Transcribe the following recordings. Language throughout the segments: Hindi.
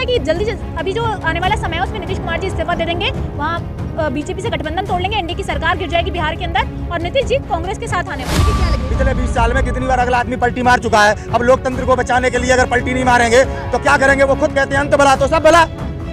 है कि जल्दी से अभी जो आने वाला समय है उसमें नीतीश कुमार जी इस्तीफा दे देंगे, वहाँ बीजेपी से गठबंधन तोड़ लेंगे, एनडीए की सरकार गिर जाएगी बिहार के अंदर और नीतीश जी कांग्रेस के साथ आने वाले। क्या लगेगा? पिछले 20 साल में कितनी बार अगला आदमी पलटी मार चुका है। अब लोकतंत्र को बचाने के लिए अगर पलटी नहीं मारेंगे तो क्या करेंगे? वो खुद कहते हैं अंत भला तो सब भला।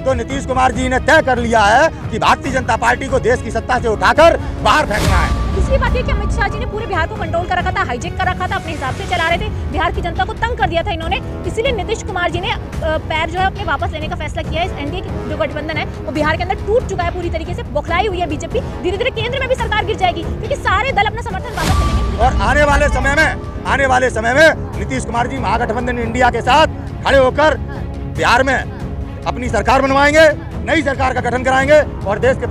तो नीतीश कुमार जी ने तय कर लिया है कि भारतीय जनता पार्टी को देश की सत्ता से उठाकर बाहर फेंकना है। दूसरी बात ये कि अमित शाह जी ने पूरे बिहार को कंट्रोल कर रखा था, हाईजेक कर रखा था, अपने हिसाब से चला रहे थे, बिहार की जनता को तंग कर दिया था इन्होंने। इसीलिए नीतीश कुमार जी ने पैर जो है अपने वापस लेने का फैसला किया है। एनडीए की जो गठबंधन है वो बिहार के अंदर टूट चुका है पूरी तरीके से, बौखलाई हुई है बीजेपी। धीरे धीरे केंद्र में भी सरकार गिर जाएगी क्योंकि सारे दल अपना समर्थन वापस ले लेंगे। और आने वाले समय में नीतीश कुमार जी महागठबंधन इंडिया के साथ खड़े होकर बिहार में अपनी सरकार बनवाएंगे, नई सरकार का गठन कराएंगे और देश के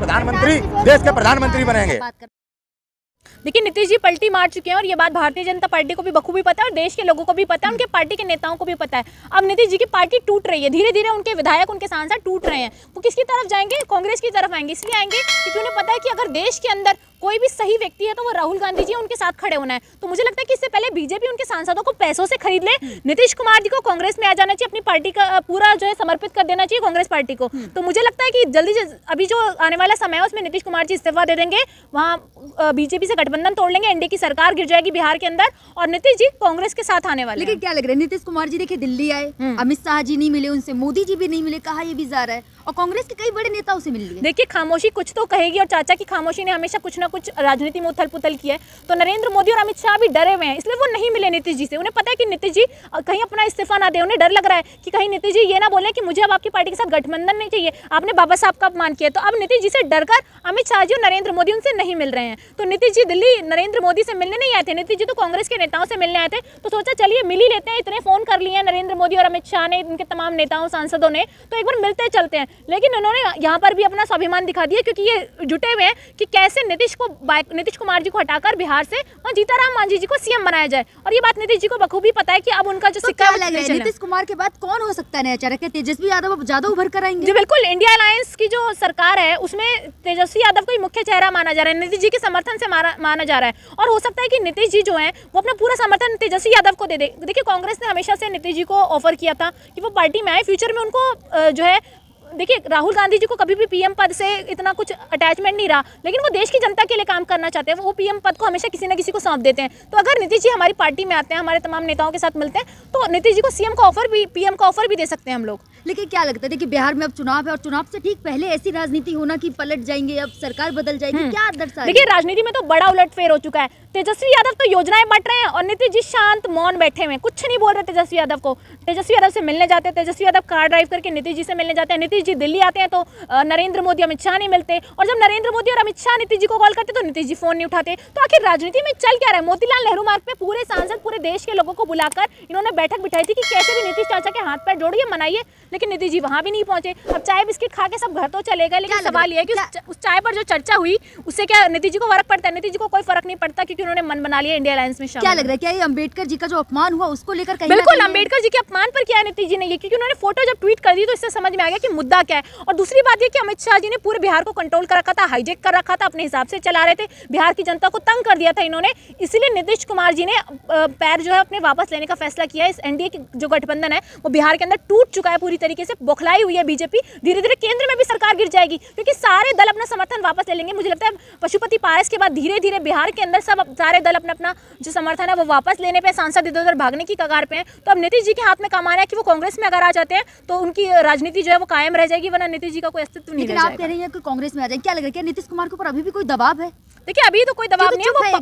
प्रधानमंत्री बनेंगे। देखिए नीतीश जी पलटी मार चुके हैं और ये बात भारतीय जनता पार्टी को भी बखूबी पता है और देश के लोगों को भी पता है, उनके पार्टी के नेताओं को भी पता है। अब नीतीश जी की पार्टी टूट रही है, धीरे धीरे उनके विधायक, उनके सांसद टूट रहे हैं। वो किसकी तरफ जाएंगे? कांग्रेस की तरफ आएंगे। इसलिए आएंगे क्योंकि उन्हें पता है कि अगर देश के अंदर कोई भी सही व्यक्ति है तो वो राहुल गांधी जी उनके साथ खड़े होना है। तो मुझे लगता है कि इससे पहले बीजेपी उनके सांसदों को पैसों से खरीद ले, नीतीश कुमार जी को कांग्रेस में आ जाना चाहिए, अपनी पार्टी का पूरा जो है समर्पित कर देना चाहिए कांग्रेस पार्टी को। तो मुझे लगता है कि जल्दी से अभी जो आने वाला समय है उसमें नीतीश कुमार जी इस्तीफा दे देंगे, वहाँ बीजेपी से गठबंधन तोड़ लेंगे, एनडीए की सरकार गिर जाएगी बिहार के अंदर और नीतीश जी कांग्रेस के साथ आने वाले। लेकिन क्या लग रहा है नीतीश कुमार जी देखिए दिल्ली आए, अमित शाह जी नहीं मिले उनसे, मोदी जी भी नहीं मिले, कहा ये भी जा रहा है और कांग्रेस के कई बड़े नेताओं से मिल लिए। देखिए खामोशी कुछ तो कहेगी और चाचा की खामोशी ने हमेशा कुछ ना कुछ राजनीति में उथल पुथल की है। तो नरेंद्र मोदी और अमित शाह भी डरे हुए हैं, इसलिए वो नहीं मिले नीतीश जी से। उन्हें पता है कि नीतीश जी कहीं अपना इस्तीफा ना दे, उन्हें डर लग रहा है कि कहीं नीतीश जी ये ना बोले कि मुझे अब आपकी पार्टी के साथ गठबंधन नहीं चाहिए, आपने बाबा साहब का अपमान किया। तो अब नीतीश जी से डरकर अमित शाह जी और नरेंद्र मोदी उनसे नहीं मिल रहे हैं। तो नीतीश जी दिल्ली नरेंद्र मोदी से मिलने नहीं आए थे, नीतीश जी तो कांग्रेस के नेताओं से मिलने आए थे। तो सोचा चलिए मिल ही लेते हैं, इतने फोन कर लिए हैं नरेंद्र मोदी और अमित शाह ने, इनके तमाम नेताओं सांसदों ने, तो एक बार मिलते चलते हैं। लेकिन उन्होंने यहाँ पर भी अपना स्वाभिमान दिखा दिया क्योंकि ये जुटे हुए हैं कि कैसे नीतीश कुमार जी को हटाकर बिहार से और जीताराम मांझी जी को सीएम बनाया जाए। और ये बात नीतीश जी को बखूबी पता है कि अब उनका जो सिक्का है नीतीश कुमार के बाद कौन हो सकता है नया चेहरा? तेजस्वी यादव अब ज्यादा उभर कर आएंगे? जी बिल्कुल, इंडिया अलायंस की जो सरकार है उसमें तेजस्वी यादव को ही मुख्य चेहरा माना जा रहा है, नीतीश जी के समर्थन से माना जा रहा है। और हो सकता है कि नीतीश जी जो है वो अपना पूरा समर्थन तेजस्वी यादव को दे दे। देखिए कांग्रेस ने हमेशा से नीतीश जी को ऑफर किया था कि वो पार्टी में आए, फ्यूचर में उनको जो है, देखिए राहुल गांधी जी को कभी भी पीएम पद से इतना कुछ अटैचमेंट नहीं रहा, लेकिन वो देश की जनता के लिए काम करना चाहते हैं, वो पीएम पद को हमेशा किसी न किसी को सौंप देते हैं। तो अगर नीतीश जी हमारी पार्टी में आते हैं, हमारे तमाम नेताओं के साथ मिलते हैं, तो नीतीश जी को सीएम का ऑफर भी, पीएम का ऑफर भी दे सकते हैं हम लोग। लेकिन क्या लगता है देखिए बिहार में अब चुनाव है और चुनाव से ठीक पहले ऐसी राजनीति होना कि पलट जाएंगे, अब सरकार बदल जाएगी, क्या दर्शा? देखिए राजनीति में तो बड़ा उलटफेर हो चुका है। तेजस्वी यादव तो योजनाएं बट रहे हैं और नीतीश जी शांत मौन बैठे हुए, कुछ नहीं बोल रहे तेजस्वी यादव को। तेजस्वी यादव से मिलने जाते हैं, तेजस्वी यादव कार ड्राइव करके नीतीश जी से मिलने जाते हैं, नीतीश जी दिल्ली आते हैं तो नरेंद्र मोदी अमित शाह नहीं मिलते, और जब नरेंद्र मोदी और अमित शाह नीतीश जी को कॉल करते तो नीतीश जी फोन नहीं उठाते। तो आखिर राजनीति में चल क्या रहा है? मोतीलाल नेहरू मार्ग पे पूरे सांसद, पूरे देश के लोगों को बुलाकर इन्होंने बैठक बिठाई थी कि कैसे भी नीतीश चाचा के हाथ पैर जोड़िए, मनाइए, लेकिन नीतीश जी वहां भी नहीं पहुंचे। अब चाय बिस्किट खा के सब घर तो चले गए, लेकिन सवाल ये है कि उस चाय पर जो चर्चा हुई उससे क्या नीतीश जी को फर्क पड़ता है? नीतीश जी को कोई फर्क नहीं पड़ता क्योंकि उन्होंने मन बना लिया इंडिया अलायंस में शामिल। क्या लग रहा है क्या ये अम्बेडकर जी का जो अपमान हुआ उसको लेकर कहीं? बिल्कुल, अम्बेडकर जी के अपमान पर किया है नीतीश जी ने ये, क्योंकि उन्होंने फोटो जब ट्वीट कर दी तो इससे समझ में आ गया कि मुद्दा क्या है। और दूसरी बात ये कि अमित शाह जी ने पूरे बिहार को कंट्रोल कर रखा था, हाईजेक कर रखा था, अपने हिसाब से चला रहे थे, बिहार की जनता को तंग कर दिया था इन्होंने। इसीलिए नीतीश कुमार जी ने पैर जो है अपने वापस लेने का फैसला किया है। इस एनडीए की जो गठबंधन है वो बिहार के अंदर टूट चुका है पूरी तरीके से, बौखलाई हुई है बीजेपी। धीरे धीरे केंद्र में भी सरकार गिर जाएगी क्योंकि सारे दल अपना समर्थन वापस ले लेंगे। मुझे लगता है पशुपति पारस के बाद धीरे धीरे बिहार के अंदर सब सारे दल अपना अपना जो समर्थन है वो वापस लेने पे, सांसद इधर उधर भागने की कगार पे हैं। तो अब नीतीश जी के हाथ में कमाना है कि वो कांग्रेस में अगर आ जाते हैं तो उनकी राजनीति जो है वो कायम रह जाएगी, वरना नीतीश जी का कोई अस्तित्व नहीं रह जाएगा। आप कह रही हैं कि कांग्रेस में आ जाए, क्या लग रहा है क्या नीतीश कुमार के ऊपर अभी भी कोई दबाव है? देखिए अभी तो कोई दबाव नहीं है,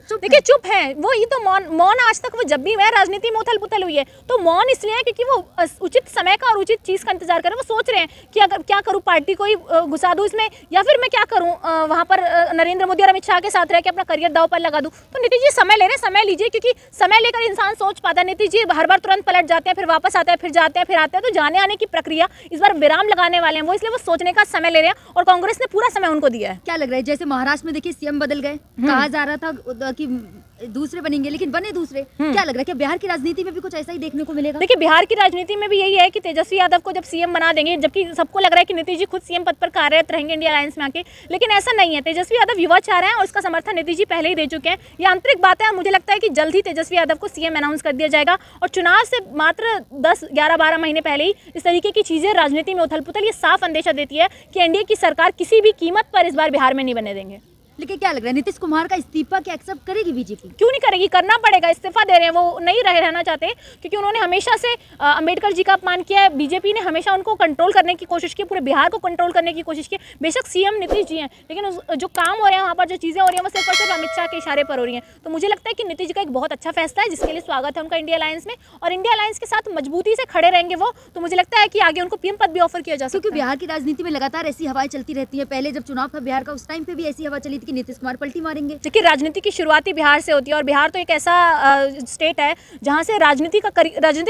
वो देखिए चुप है वो, ये तो मौन आज तक वो जब भी मैं राजनीति में उथल पुथल हुई है तो मौन इसलिए है क्योंकि वो उचित समय का और उचित चीज का इंतजार कर रहे हैं। वो सोच रहे हैं कि अगर क्या करूं, पार्टी को ही घुसा दूं इसमें, या फिर मैं क्या करूं वहां पर नरेंद्र मोदी और अमित शाह के साथ रह के अपना करियर दांव पर लगा दूं। तो नीतीश जी समय ले रहे हैं, समय लीजिए, क्योंकि समय लेकर इंसान सोच पाता है। नीतीश जी हर बार तुरंत पलट जाते हैं, फिर वापस आते हैं, फिर जाते हैं, फिर आते हैं, तो जाने आने की प्रक्रिया इस बार विराम लगाने वाले हैं वो, इसलिए वो सोचने का समय ले रहे हैं और कांग्रेस ने पूरा समय उनको दिया है। क्या लग रहा है जैसे महाराष्ट्र में देखिए सीएम बदल गए, कहा जा रहा था कि दूसरे बनेंगे, लेकिन बने दूसरे। क्या लग रहा है कि बिहार की राजनीति में भी कुछ ऐसा ही देखने को मिलेगा? देखिए, बिहार की राजनीति में भी यही है कि तेजस्वी यादव को जब सीएम बना देंगे, जबकि सबको लग रहा है कि नीतीश जी खुद सीएम पद पर कार्यरत रहेंगे इंडिया अलायंस में आके, लेकिन ऐसा नहीं है। तेजस्वी यादव युवा चाह रहे हैं और उसका समर्थन नीतीश जी पहले ही दे चुके हैं। ये आंतरिक बात है और मुझे लगता है कि जल्द ही तेजस्वी यादव को सीएम अनाउंस कर दिया जाएगा। और चुनाव से मात्र 10, 11, 12 महीने पहले ही इस तरीके की चीजें राजनीति में उथल पुथल ये साफ अंदेशा देती है कि एनडीए की सरकार किसी भी कीमत पर इस बार बिहार में नहीं बनने देंगे। लेकिन क्या लग रहा है, नीतीश कुमार का इस्तीफा क्या एक्सेप्ट करेगी बीजेपी? क्यों नहीं करेगी, करना पड़ेगा। इस्तीफा दे रहे हैं, वो नहीं रहना चाहते क्योंकि उन्होंने हमेशा से अंबेडकर जी का अपमान किया है। बीजेपी ने हमेशा उनको कंट्रोल करने की कोशिश की, पूरे बिहार को कंट्रोल करने की कोशिश की। बेशक सीएम नीतीश जी हैं, लेकिन जो काम हो रहे हैं वहाँ पर, जो चीज़ें हो रही हैं, वो सिर्फ और सिर्फ अमित शाह के इशारे पर हो रही हैं। तो मुझे लगता है कि नीतीश जी का एक बहुत अच्छा फैसला है, जिसके लिए स्वागत है उनका इंडिया अलायंस में, और इंडिया अलायंस के साथ मजबूती से खड़े रहेंगे वो। तो मुझे लगता है कि आगे उनको पीएम पद भी ऑफर किया जा सकता है। क्योंकि बिहार की राजनीति में लगातार ऐसी हवाएं चलती रहती है। पहले जब चुनाव था बिहार का, उस टाइम पे भी ऐसी हवा चली थी कि नीतीश कुमार पलटी मारेंगे। देखिए, राजनीति की शुरुआती बिहार से होती है और बिहार तो एक ऐसा स्टेट है जहाँ से राजनीतिक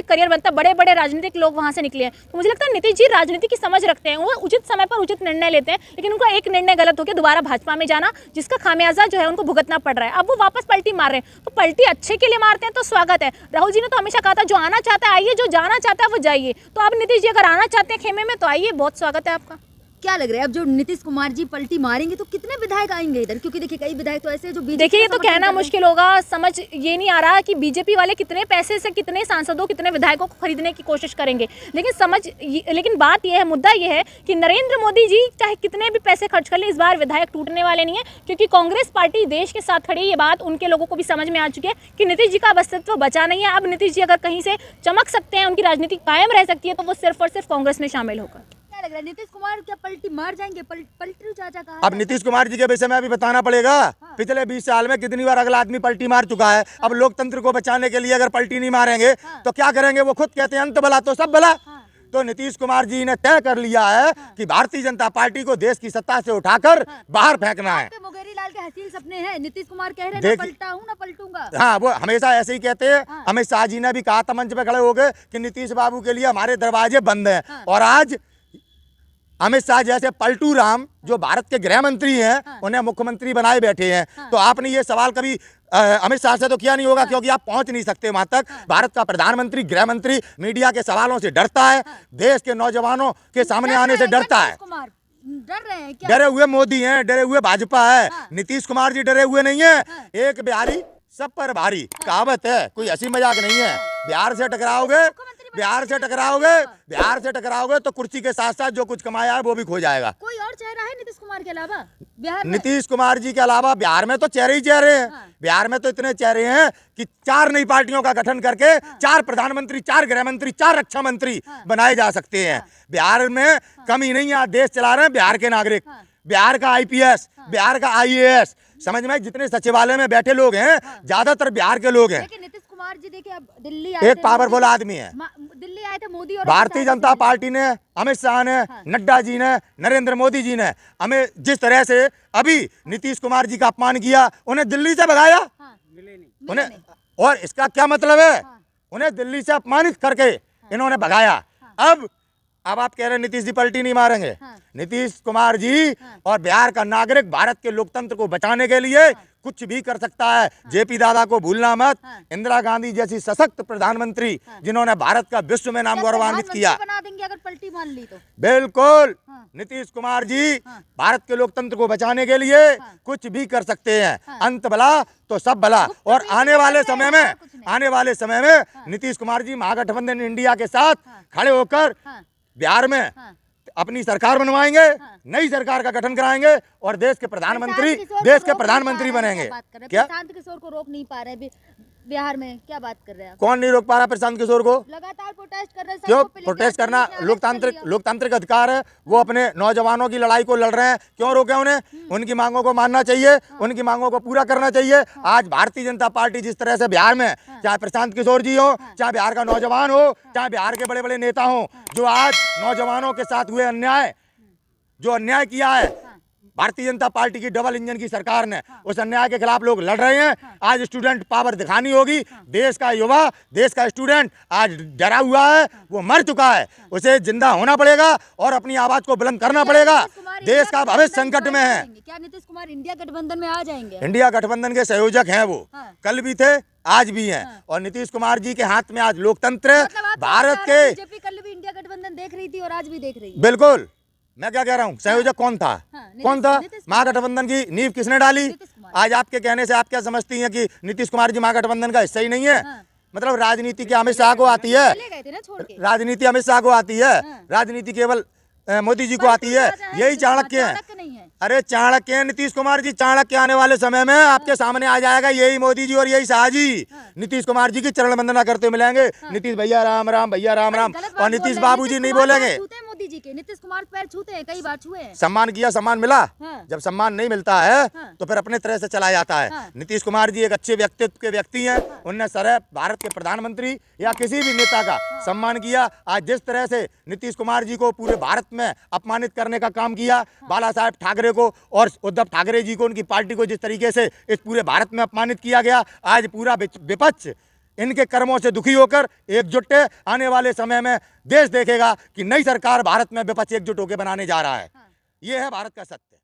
करियर बनता है। बड़े बड़े राजनीतिक लोग वहाँ से निकले हैं। तो मुझे लगता है नीतीश जी राजनीति की समझ रखते हैं, वो उचित समय पर उचित निर्णय लेते हैं, लेकिन उनका एक निर्णय गलत हो गया, दोबारा भाजपा में जाना, जिसका खामियाजा जो है उनको भुगतना पड़ रहा है। अब वो वापस पलटी मार रहे हैं, तो पलटी अच्छे के लिए मारते हैं तो स्वागत है। राहुल जी ने तो हमेशा कहा था जो आना चाहता है आइए, जो जाना चाहता है वो जाइए। तो अब नीतीश जी अगर आना चाहते हैं खेमे में तो आइए, बहुत स्वागत है आपका। क्या लग रहा है, अब जो नीतीश कुमार जी पलटी मारेंगे तो कितने विधायक आएंगे इधर? क्योंकि देखिए कई विधायक तो ऐसे हैं जो बीजेपी, देखिए ये तो कहना मुश्किल होगा, समझ ये नहीं आ रहा कि बीजेपी वाले कितने पैसे से कितने सांसदों, कितने विधायकों को खरीदने की कोशिश करेंगे। लेकिन बात यह है, मुद्दा यह है कि नरेंद्र मोदी जी चाहे कितने भी पैसे खर्च कर ले, इस बार विधायक टूटने वाले नहीं है, क्योंकि कांग्रेस पार्टी देश के साथ खड़ी है। ये बात उनके लोगों को भी समझ में आ चुकी है कि नीतीश जी का अब अस्तित्व बचा नहीं है। अब नीतीश जी अगर कहीं से चमक सकते हैं, उनकी राजनीति कायम रह सकती है, तो वो सिर्फ और सिर्फ कांग्रेस में शामिल होकर। क्या लग रहा है, नीतीश कुमार क्या पलटी मार जाएंगे? पलटू चाचा कहा। अब नीतीश कुमार जी के विषय में अभी बताना पड़ेगा। पिछले 20 साल में कितनी बार अगला आदमी पलटी मार चुका है। अब लोकतंत्र को बचाने के लिए अगर पलटी नहीं मारेंगे तो क्या करेंगे? वो खुद कहते हैं अंत भला तो सब भला। तो नीतीश कुमार जी ने तय कर लिया है कि भारतीय जनता पार्टी को देश की सत्ता से उठाकर बाहर फेंकना है। मुंगेरी लाल के हसीन सपने हैं, नीतीश कुमार कह रहे हैं ना पलटा हूं ना पलटूंगा। हाँ, वो हमेशा ऐसे ही कहते हैं। अमित शाह जी ने भी कहा था मंच पे खड़े हो गए कि नीतीश बाबू के लिए हमारे दरवाजे बंद हैं। और आज अमित शाह जैसे पलटू राम जो भारत के गृह मंत्री हैं, उन्हें मुख्यमंत्री बनाए बैठे हैं। तो आपने ये सवाल कभी अमित शाह से तो किया नहीं होगा, क्योंकि आप पहुंच नहीं सकते वहां तक। भारत का प्रधानमंत्री, गृह मंत्री मीडिया के सवालों से डरता है, देश के नौजवानों के सामने आने से डरता है। डर रहे हैं क्या? डरे हुए मोदी हैं, डरे हुए भाजपा है। नीतीश कुमार जी डरे हुए नहीं है। एक बिहारी सब पर भारी कहावत है, कोई हंसी मजाक नहीं है। बिहार से टकराओगे तो कुर्सी के साथ साथ जो कुछ कमाया है वो भी खो जाएगा। कोई और चेहरा है नीतीश कुमार के अलावा बिहार में? नीतीश कुमार जी के अलावा बिहार में तो चेहरे ही चेहरे हैं। बिहार में तो इतने चेहरे हैं कि 4 नई पार्टियों का गठन करके 4 प्रधानमंत्री, 4 गृह मंत्री, 4 रक्षा मंत्री बनाए जा सकते हैं। बिहार में कमी नहीं है, देश चला रहे हैं बिहार के नागरिक, बिहार का IPS, बिहार का IAS। समझ में, जितने सचिवालय में बैठे लोग हैं ज्यादातर बिहार के लोग हैं। लेकिन नीतीश कुमार जी देखिए अब दिल्ली आए, एक पावरफुल आदमी है। दिल्ली आए थे मोदी और भारतीय जनता पार्टी ने, अमित शाह ने, नड्डा जी ने, नरेंद्र मोदी जी ने हमें जिस तरह से अभी नीतीश कुमार जी का अपमान किया, उन्हें दिल्ली से भगाया। उन्हें, और इसका क्या मतलब है? उन्हें दिल्ली से अपमानित करके इन्होंने भगाया। अब आप कह रहे हैं नीतीश जी पलटी नहीं मारेंगे। नीतीश कुमार जी और बिहार का नागरिक भारत के लोकतंत्र को बचाने के लिए कुछ भी कर सकता है। जेपी दादा को भूलना मत, इंदिरा गांधी जैसी सशक्त प्रधानमंत्री जिन्होंने भारत का विश्व में नाम गौरवान्वित किया। बना देंगे अगर पलटी मान ली तो। बिल्कुल, नीतीश कुमार जी भारत के लोकतंत्र को बचाने के लिए कुछ भी कर सकते हैं। अंत भला तो सब भला। और आने वाले समय में नीतीश कुमार जी महागठबंधन इंडिया के साथ खड़े होकर बिहार में अपनी सरकार बनवाएंगे, नई सरकार का गठन कराएंगे और देश के प्रधानमंत्री बनेंगे। क्या प्रशांत किशोर को रोक नहीं पा रहे बिहार में? क्या बात कर रहे हैं? कौन नहीं रोक पा रहा प्रशांत किशोर को? लगातार प्रोटेस्ट कर रहे हैं। क्यों प्रोटेस्ट करना? लोकतांत्रिक अधिकार है। वो अपने नौजवानों की लड़ाई को लड़ रहे हैं, क्यों रोके उन्हें? उनकी मांगों को मानना चाहिए, उनकी मांगों को पूरा करना चाहिए। आज भारतीय जनता पार्टी जिस तरह से बिहार में, चाहे प्रशांत किशोर जी हो, चाहे बिहार का नौजवान हो, चाहे बिहार के बड़े बड़े नेता हो, जो आज नौजवानों के साथ हुए अन्याय किया है भारतीय जनता पार्टी की डबल इंजन की सरकार ने, उस अन्याय के खिलाफ लोग लड़ रहे हैं। आज स्टूडेंट पावर दिखानी होगी। देश का युवा, देश का स्टूडेंट आज डरा हुआ है, वो मर चुका है। उसे जिंदा होना पड़ेगा और अपनी आवाज को बुलंद करना पड़ेगा। देश का भविष्य संकट में है। क्या नीतीश कुमार इंडिया गठबंधन में आ जाएंगे? इंडिया गठबंधन के संयोजक हैं वो, हाँ। कल भी थे, आज भी हैं। और नीतीश कुमार जी के हाथ में आज लोकतंत्र, मतलब आप भारत कह रहे हैं के, बीजेपी कल भी इंडिया गठबंधन देख रही थी और आज भी देख रही है। बिल्कुल। मैं क्या कह रहा हूँ, संयोजक कौन था? कौन था? नीतीश कुमार। महागठबंधन की नींव किसने डाली? नीतीश कुमार। आज आपके कहने से आप क्या समझती हैं कि नीतीश कुमार जी महागठबंधन का हिस्सा ही नहीं है? हाँ। मतलब राजनीति क्या अमित शाह को आती है? चले गए थे ना छोड़ के। राजनीति अमित शाह को आती है, हाँ। राजनीति केवल मोदी जी को आती है। यही चाणक्य है। चाणक्य नहीं है। अरे चाणक्य है नीतीश कुमार जी। चाणक्य आने वाले समय में आपके सामने आ जाएगा, यही मोदी जी और यही शाह जी नीतीश कुमार जी की चरण वंदना करते मिलेंगे। नीतीश भैया राम राम, भैया राम राम। गलत बात और बोल नीतीश रहे हैं। बाबू जी नहीं कुमार बोलेंगे। पैर छूते हैं मोदी जी के, नीतीश कुमार पैर छूते हैं, कई बार छुए हैं। सम्मान किया, सम्मान मिला। हाँ। जब सम्मान नहीं मिलता है हाँ। तो फिर अपने तरह से चला जाता है। हाँ। नीतीश कुमार जी एक अच्छे व्यक्तित्व के व्यक्ति हैं। उनने सदैव भारत के प्रधानमंत्री या किसी भी नेता का सम्मान किया। आज जिस तरह से नीतीश कुमार जी को पूरे भारत में अपमानित करने का काम किया, बाला साहेब ठाकरे को और उद्धव ठाकरे जी को, उनकी पार्टी को जिस तरीके से इस पूरे भारत में अपमानित किया गया, आज पूरा विपक्ष इनके कर्मों से दुखी होकर एकजुट है। आने वाले समय में देश देखेगा कि नई सरकार भारत में विपक्ष एकजुट होकर बनाने जा रहा है। ये है भारत का सत्य।